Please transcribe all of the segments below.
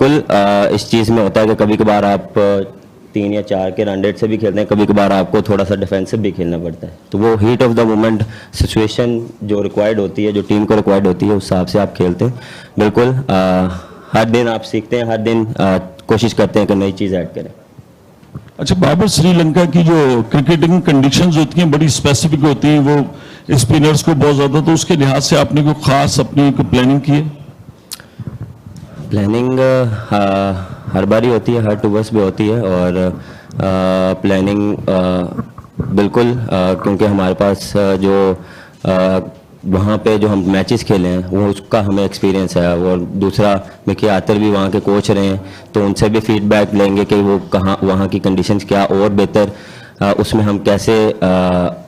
बिल्कुल इस चीज़ में होता है कि कभी कभार आप 3 या 4 के रन रेट से भी खेलते हैं, कभी कभार आपको थोड़ा सा डिफेंसिव भी खेलना पड़ता है। तो वो heat of the moment situation जो रिक्वायर्ड होती है, जो टीम को रिक्वायर्ड होती है, उस हिसाब से आप खेलते हैं। बिल्कुल हर दिन आप सीखते हैं, हर दिन कोशिश करते हैं कि नई चीज़ ऐड करें। अच्छा बाबर, श्रीलंका की जो क्रिकेटिंग कंडीशंस होती हैं बड़ी स्पेसिफिक होती हैं, वो स्पिनर्स को बहुत ज़्यादा, तो उसके लिहाज से आपने कोई ख़ास अपनी प्लानिंग की है? प्लानिंग हर बारी होती है, हर टूवर्स भी होती है, और प्लानिंग बिल्कुल क्योंकि हमारे पास जो वहाँ पे जो हम मैचेस खेले हैं वो उसका हमें एक्सपीरियंस है, और दूसरा मिकी आतर भी वहाँ के कोच रहे हैं, तो उनसे भी फीडबैक लेंगे कि वो कहाँ वहाँ की कंडीशंस क्या और बेहतर उसमें हम कैसे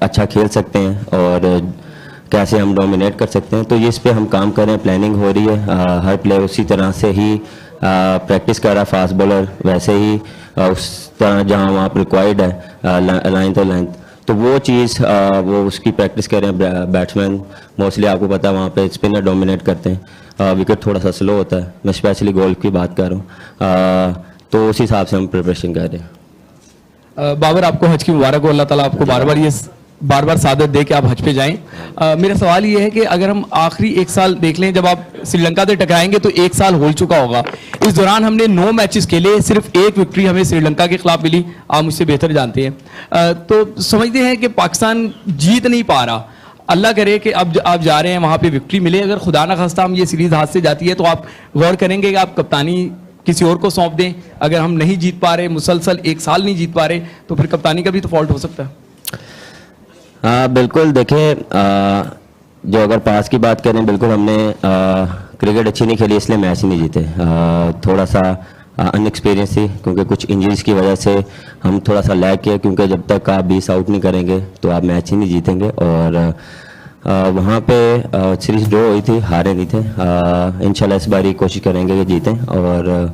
अच्छा खेल सकते हैं और कैसे हम डोमिनेट कर सकते हैं। तो इस पे हम काम कर रहे हैं, प्लानिंग हो रही है, हर प्लेयर उसी तरह से ही प्रैक्टिस कर रहा है, फास्ट बॉलर वैसे ही उस तरह जहाँ वहाँ पर रिक्वायर्ड है लाइन तो लेंथ, तो वो चीज़ वो उसकी प्रैक्टिस कर रहे हैं। बैट्समैन मोस्टली आपको पता है वहाँ पे स्पिनर डोमिनेट करते हैं, विकेट थोड़ा सा स्लो होता है, मैं स्पेशली गोल्फ की बात कर रहा हूँ, तो उस हिसाब से हम प्रिपरेशन कर रहे हैं। बाबर, आपको हज की मुबारक हो, अल्लाह ताला आपको बार बार सादत दे के आप हज पे जाएं। मेरा सवाल ये है कि अगर हम आखिरी 1 साल देख लें, जब आप श्रीलंका से टकराएंगे तो 1 साल हो चुका होगा, इस दौरान हमने 9 मैचेस खेले, सिर्फ 1 विक्ट्री हमें श्रीलंका के खिलाफ मिली, आप मुझसे बेहतर जानते हैं। तो समझते हैं कि पाकिस्तान जीत नहीं पा रहा, अल्लाह करे कि अब आप जा रहे हैं वहाँ पे विक्ट्री मिले, अगर खुदा ना खास्ता हम ये सीरीज हाथ से जाती है तो आप गौर करेंगे कि आप कप्तानी किसी और को सौंप दें? अगर हम नहीं जीत पा रहे, मुसलसल 1 साल नहीं जीत पा रहे, तो फिर कप्तानी का भी तो फॉल्ट हो सकता है। बिल्कुल, देखिए जो अगर पास की बात करें, बिल्कुल हमने क्रिकेट अच्छी नहीं खेली इसलिए मैच नहीं जीते, थोड़ा सा अनएक्सपीरियंस थी, क्योंकि कुछ इंजरीज की वजह से हम थोड़ा सा लैग किया, क्योंकि जब तक आप 20 आउट नहीं करेंगे तो आप मैच ही नहीं जीतेंगे, और वहाँ पे सीरीज ड्रॉ हुई थी, हारे नहीं थे। इंशाल्लाह इस बारी कोशिश करेंगे कि जीतें। और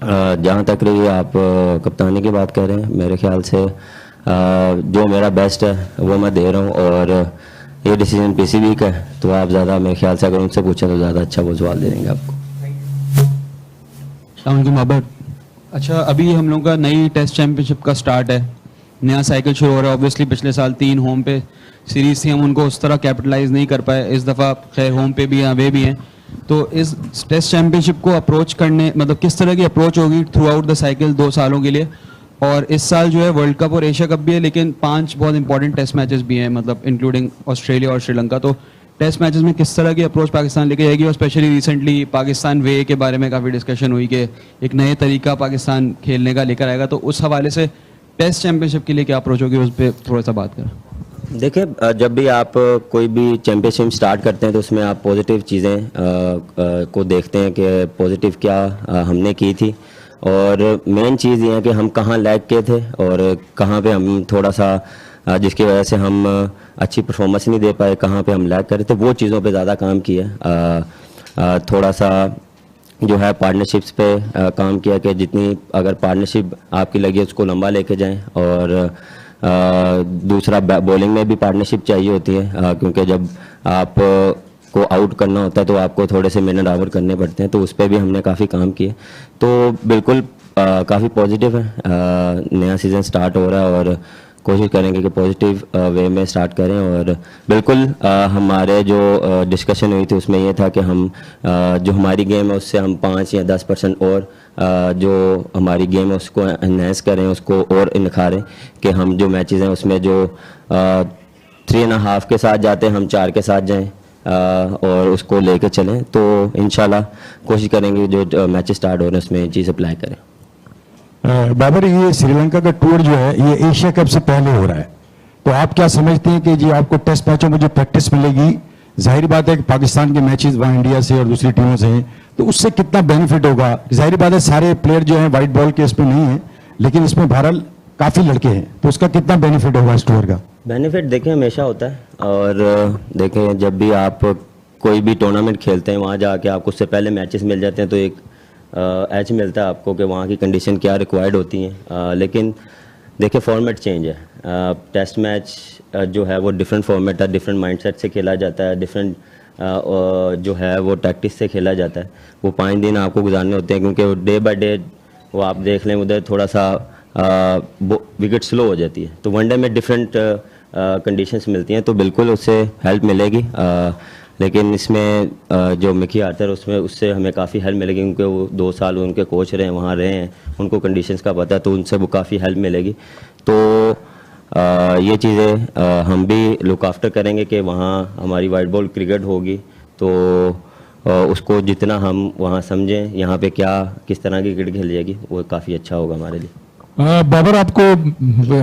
जहाँ तक रही आप कप्तानी की बात कर रहे हैं, मेरे ख्याल से जो मेरा बेस्ट है वो मैं दे रहा हूँ, और ये डिसीजन पीसीबी का है, तो आप ज़्यादा मेरे ख्याल से अगर उनसे पूछें तो ज़्यादा अच्छा वो जवाब दे देंगे आपको। बाबर, अच्छा अभी हम लोग का नई टेस्ट चैंपियनशिप का स्टार्ट है, नया साइकिल शुरू हो रहा है। ऑब्वियसली पिछले साल 3 होम पे सीरीज थी, हम उनको उस तरह कैपिटलाइज नहीं कर पाए, इस दफ़ा खैर होम पे भी हैं, वे भी हैं। तो इस टेस्ट चैंपियनशिप को अप्रोच करने, मतलब किस तरह की अप्रोच होगी थ्रू आउट द साइकिल 2 सालों के लिए? और इस साल जो है वर्ल्ड कप और एशिया कप भी है, लेकिन 5 बहुत इंपॉर्टेंट टेस्ट मैचेस भी हैं, मतलब इंक्लूडिंग ऑस्ट्रेलिया और श्रीलंका। तो टेस्ट मैचेस में किस तरह की अप्रोच पाकिस्तान लेके जाएगी? और स्पेशली रिसेंटली पाकिस्तान वे के बारे में काफ़ी डिस्कशन हुई कि एक नए तरीका पाकिस्तान खेलने का लेकर आएगा, तो उस हवाले से टेस्ट चैंपियनशिप के लिए क्या अप्रोच होगी, उस पर थोड़ा सा बात करें। देखिए, जब भी आप कोई भी चैंपियनशिप स्टार्ट करते हैं तो उसमें आप पॉजिटिव चीज़ें को देखते हैं कि पॉजिटिव क्या हमने की थी, और मेन चीज़ ये है कि हम कहाँ लैग के थे और कहाँ पे हम थोड़ा सा जिसकी वजह से हम अच्छी परफॉर्मेंस नहीं दे पाए, कहाँ पे हम लैग कर रहे थे, वो चीज़ों पे ज़्यादा काम किया। थोड़ा सा जो है पार्टनरशिप्स पे काम किया कि जितनी अगर पार्टनरशिप आपकी लगी है उसको लंबा लेके जाएं, और दूसरा बॉलिंग में भी पार्टनरशिप चाहिए होती है, क्योंकि जब आप को आउट करना होता है तो आपको थोड़े से मिनट आवर करने पड़ते हैं, तो उस पर भी हमने काफ़ी काम किए। तो बिल्कुल काफ़ी पॉजिटिव है, नया सीज़न स्टार्ट हो रहा है और कोशिश करेंगे कि पॉजिटिव वे में स्टार्ट करें। और बिल्कुल हमारे जो डिस्कशन हुई थी उसमें ये था कि हम जो हमारी गेम है उससे हम 5 या 10% और जो हमारी गेम है उसको एनहेंस करें, उसको और निखारें, कि हम जो मैचेस हैं उसमें जो 3.5 के साथ जाते हैं हम 4 के साथ जाएं, और उसको लेके चलें। तो इंशाल्लाह कोशिश करेंगे जो मैचेस स्टार्ट हो रहे हैं उसमें ये चीज़ अप्लाई करें। बाबर, ये श्रीलंका का टूर जो है ये एशिया कप से पहले हो रहा है, तो आप क्या समझते हैं कि जी आपको टेस्ट मैचों में जो प्रैक्टिस मिलेगी, जाहिर बात है कि पाकिस्तान के मैचेस वहाँ इंडिया से और दूसरी टीमों से हैं, तो उससे कितना बेनिफिट होगा? जाहिर बात है सारे प्लेयर जो हैं वाइट बॉल के इसमें नहीं है, लेकिन इसमें बहरहाल काफ़ी लड़के हैं, तो उसका कितना बेनिफिट होगा इस टूर का? बेनिफिट देखिए हमेशा होता है, और देखें जब भी आप कोई भी टूर्नामेंट खेलते हैं वहाँ जाके आपको उससे पहले मैचेस मिल जाते हैं, तो एक एज मिलता है आपको कि वहाँ की कंडीशन क्या रिक्वायर्ड होती हैं। लेकिन देखिए फॉर्मेट चेंज है, टेस्ट मैच जो है वो डिफरेंट फॉर्मेट है, डिफरेंट माइंडसेट से खेला जाता है, डिफरेंट जो है वो टैक्टिस से खेला जाता है। वो 5 दिन आपको गुजारने होते हैं, क्योंकि डे बाय डे वो आप देख लें उधर थोड़ा सा विकेट स्लो हो जाती है, तो वनडे में डिफरेंट कंडीशंस मिलती हैं, तो बिल्कुल उससे हेल्प मिलेगी। लेकिन इसमें जो मिकी आर्थर उसमें उससे हमें काफ़ी हेल्प मिलेगी, क्योंकि वो 2 साल उनके कोच रहे हैं, वहाँ रहे हैं, उनको कंडीशंस का पता है, तो उनसे वो काफ़ी हेल्प मिलेगी। तो ये चीज़ें हम भी लुक आफ्टर करेंगे कि वहाँ हमारी वाइट बॉल क्रिकेट होगी, तो उसको जितना हम वहाँ समझें यहाँ पे क्या किस तरह की क्रिकेट खेली जाएगी, वो काफ़ी अच्छा होगा हमारे लिए। बाबर, आपको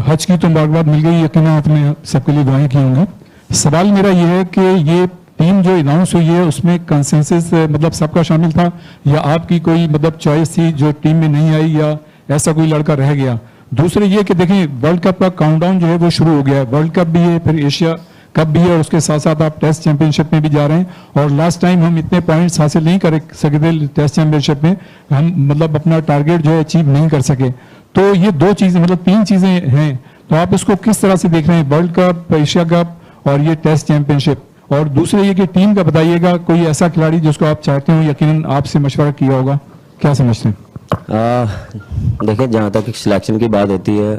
हज की तो मुबारकबाद मिल गई, यकीन आपने सबके लिए दुआएं की होंगी। सवाल मेरा ये है कि ये टीम जो अनाउंस हुई है उसमें कंसेंसस मतलब सबका शामिल था, या आपकी कोई मतलब चॉइस थी जो टीम में नहीं आई, या ऐसा कोई लड़का रह गया? दूसरे ये कि देखें वर्ल्ड कप का काउंटडाउन जो है वो शुरू हो गया है, वर्ल्ड कप भी है, फिर एशिया कप भी है, और उसके साथ साथ आप टेस्ट चैंपियनशिप में भी जा रहे हैं, और लास्ट टाइम हम इतने पॉइंट्स हासिल नहीं कर सके थे टेस्ट चैंपियनशिप में, हम मतलब अपना टारगेट जो है अचीव नहीं कर सके। तो ये 2 चीजें मतलब 3 चीजें हैं, तो आप इसको किस तरह से देख रहे हैं, वर्ल्ड कप, एशिया कप और ये टेस्ट चैंपियनशिप? और दूसरे ये कि टीम का बताइएगा, कोई ऐसा खिलाड़ी जिसको आप चाहते हो, यकीनन आपसे मशवरा किया होगा, क्या समझते हैं? देखिए, जहाँ तक सिलेक्शन की बात होती है,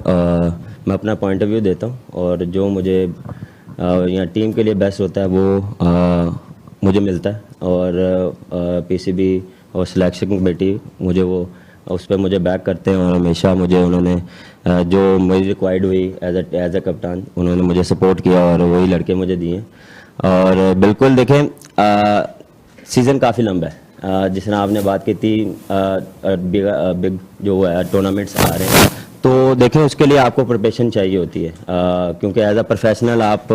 मैं अपना पॉइंट ऑफ व्यू देता हूँ, और जो मुझे यहाँ टीम के लिए बेस्ट होता है वो मुझे मिलता है, और पीसीबी और सिलेक्शन कमेटी मुझे वो उस पर मुझे बैक करते हैं, और हमेशा मुझे उन्होंने जो मुझे रिक्वायर्ड हुई एज ए कप्तान उन्होंने मुझे सपोर्ट किया, और वही लड़के मुझे दिए। और बिल्कुल देखें, सीज़न काफ़ी लंबा है, जिस तरह आपने बात की थी बिग जो है टूर्नामेंट्स आ रहे हैं, तो देखें उसके लिए आपको प्रिपरेशन चाहिए होती है, क्योंकि एज अ प्रोफेशनल आप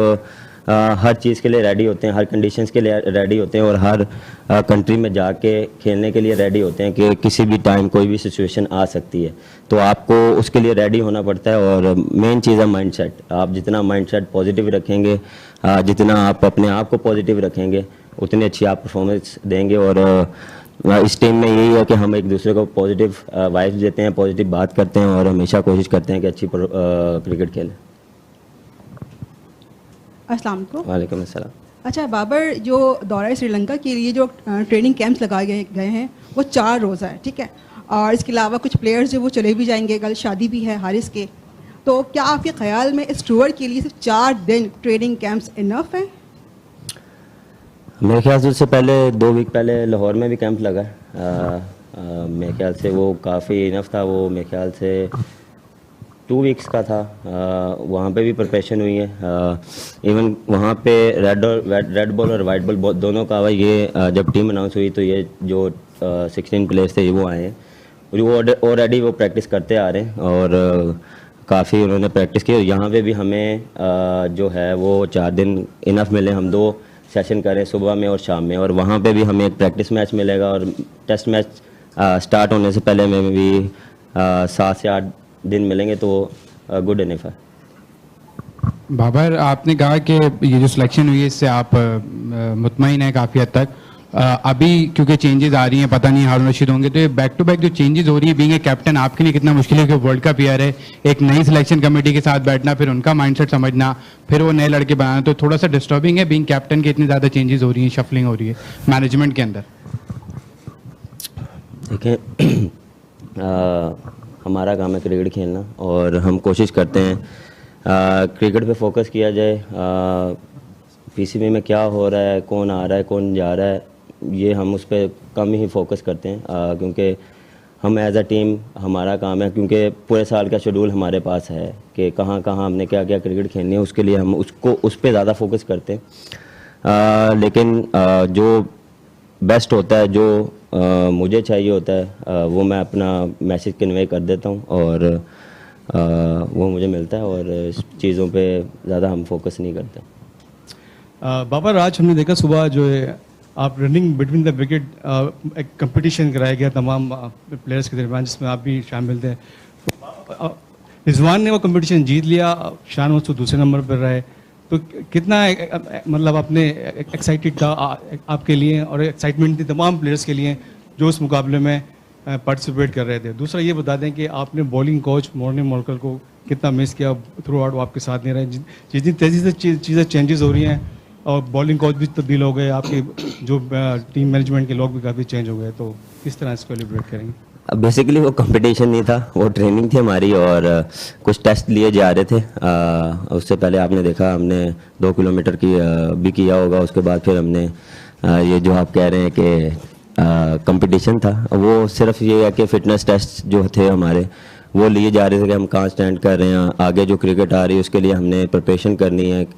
हर चीज़ के लिए रेडी होते हैं, हर कंडीशंस के लिए रेडी होते हैं, और हर कंट्री में जाके खेलने के लिए रेडी होते हैं कि किसी भी टाइम कोई भी सिचुएशन आ सकती है, तो आपको उसके लिए रेडी होना पड़ता है। और मेन चीज़ है माइंडसेट, आप जितना माइंडसेट पॉजिटिव रखेंगे, जितना आप अपने आप को पॉजिटिव रखेंगे, उतनी अच्छी आप परफॉर्मेंस देंगे। और इस टीम में यही है कि हम एक दूसरे को पॉजिटिव वाइब्स देते हैं, पॉजिटिव बात करते हैं, और हमेशा कोशिश करते हैं कि अच्छी क्रिकेट खेलें। अस्सलाम वालेकुम। वालेकुम अस्सलाम। अच्छा बाबर, जो दौरा श्रीलंका के लिए जो ट्रेनिंग कैंप्स लगाए गए हैं वो 4 रोज़ा है, ठीक है, और इसके अलावा कुछ प्लेयर्स जो वो चले भी जाएंगे, कल शादी भी है हारिस के, तो क्या आपके ख्याल में इस टूर के लिए सिर्फ 4 दिन ट्रेनिंग कैंप्स इनफ हैं? मेरे ख्याल से उससे पहले 2 वीक पहले लाहौर में भी कैंप लगा मेरे ख्याल से वो काफ़ी इनफ था, वो मेरे ख्याल से 2 वीक्स का था। वहाँ पे भी प्रिपरेशन हुई है, इवन वहाँ पे रेड बॉल और वाइट बॉल दोनों का हुआ। ये जब टीम अनाउंस हुई तो ये जो 16 प्लेयर्स थे वो आए हैं, वो ऑलरेडी वो प्रैक्टिस करते आ रहे हैं, और काफ़ी उन्होंने प्रैक्टिस की। यहाँ पे भी हमें जो है वो 4 दिन इनफ मिले, हम 2 सेशन करें सुबह में और शाम में, और वहाँ पे भी हमें एक प्रैक्टिस मैच मिलेगा, और टेस्ट मैच स्टार्ट होने से पहले में भी 7 से 8 दिन मिलेंगे, तो गुड इनफ है। बाबर, आपने कहा कि ये जो सिलेक्शन हुई है इससे आप मुतमईन हैं काफ़ी हद तक। अभी क्योंकि चेंजेस आ रही हैं, पता नहीं हारून रशीद होंगे, तो ये बैक टू बैक जो चेंजेस हो रही है बीइंग ए कैप्टन आपके लिए कितना मुश्किल है? कि वर्ल्ड कप ईयर है, एक नई सिलेक्शन कमेटी के साथ बैठना, फिर उनका माइंडसेट समझना, फिर वो नए लड़के बनाना, तो थोड़ा सा डिस्टर्बिंग है बीइंग कैप्टन के इतनी ज़्यादा चेंजेस हो रही हैं, शफलिंग हो रही है मैनेजमेंट के अंदर। देखिए, हमारा काम है क्रिकेट खेलना, और हम कोशिश करते हैं क्रिकेट पे फोकस किया जाए। पीसीबी में क्या हो रहा है, कौन आ रहा है, कौन जा रहा है, ये हम उस पर कम ही फोकस करते हैं, क्योंकि हम एज अ टीम हमारा काम है, क्योंकि पूरे साल का शेड्यूल हमारे पास है कि कहाँ कहाँ हमने क्या क्या क्रिकेट खेलनी है, उसके लिए हम उस पर ज़्यादा फोकस करते हैं। लेकिन जो बेस्ट होता है, जो मुझे चाहिए होता है, वो मैं अपना मैसेज कन्वे कर देता हूँ, और वो मुझे मिलता है, और इस चीज़ों पे ज़्यादा हम फोकस नहीं करते। बाबर, आज हमने देखा सुबह जो है आप रनिंग बिटवीन द विकेट एक कंपटीशन कराया गया तमाम प्लेयर्स के दरमियान, जिसमें आप भी शामिल थे। रिजवान ने वो कंपटीशन जीत लिया, शान मसूद दूसरे नंबर पर रहे, तो कितना मतलब अपने एक्साइटेड था आपके लिए, और एक्साइटमेंट थी तमाम प्लेयर्स के लिए जो उस मुकाबले में पार्टिसिपेट कर रहे थे। दूसरा ये बता दें कि आपने बॉलिंग कोच मॉर्निंग मॉर्कल को कितना मिस किया, थ्रू आउट वो आपके साथ नहीं रहे, जितनी तेज़ी से चीज़ें चेंजेस हो रही हैं, और बॉलिंग कोच भी तब्दील हो गए, आपके जो टीम मैनेजमेंट के लोग भी काफ़ी चेंज हो गए, तो किस तरह इसको सेलिब्रेट करेंगे? बेसिकली वो कंपटीशन नहीं था, वो ट्रेनिंग थी हमारी और कुछ टेस्ट लिए जा रहे थे। उससे पहले आपने देखा हमने 2 किलोमीटर की भी किया होगा, उसके बाद फिर हमने ये जो आप कह रहे हैं कि कंपटीशन था, वो सिर्फ ये है कि फ़िटनेस टेस्ट जो थे हमारे वो लिए जा रहे थे कि हम कहाँ स्टैंड कर रहे हैं, आगे जो क्रिकेट आ रही है उसके लिए हमने प्रिपरेशन करनी है,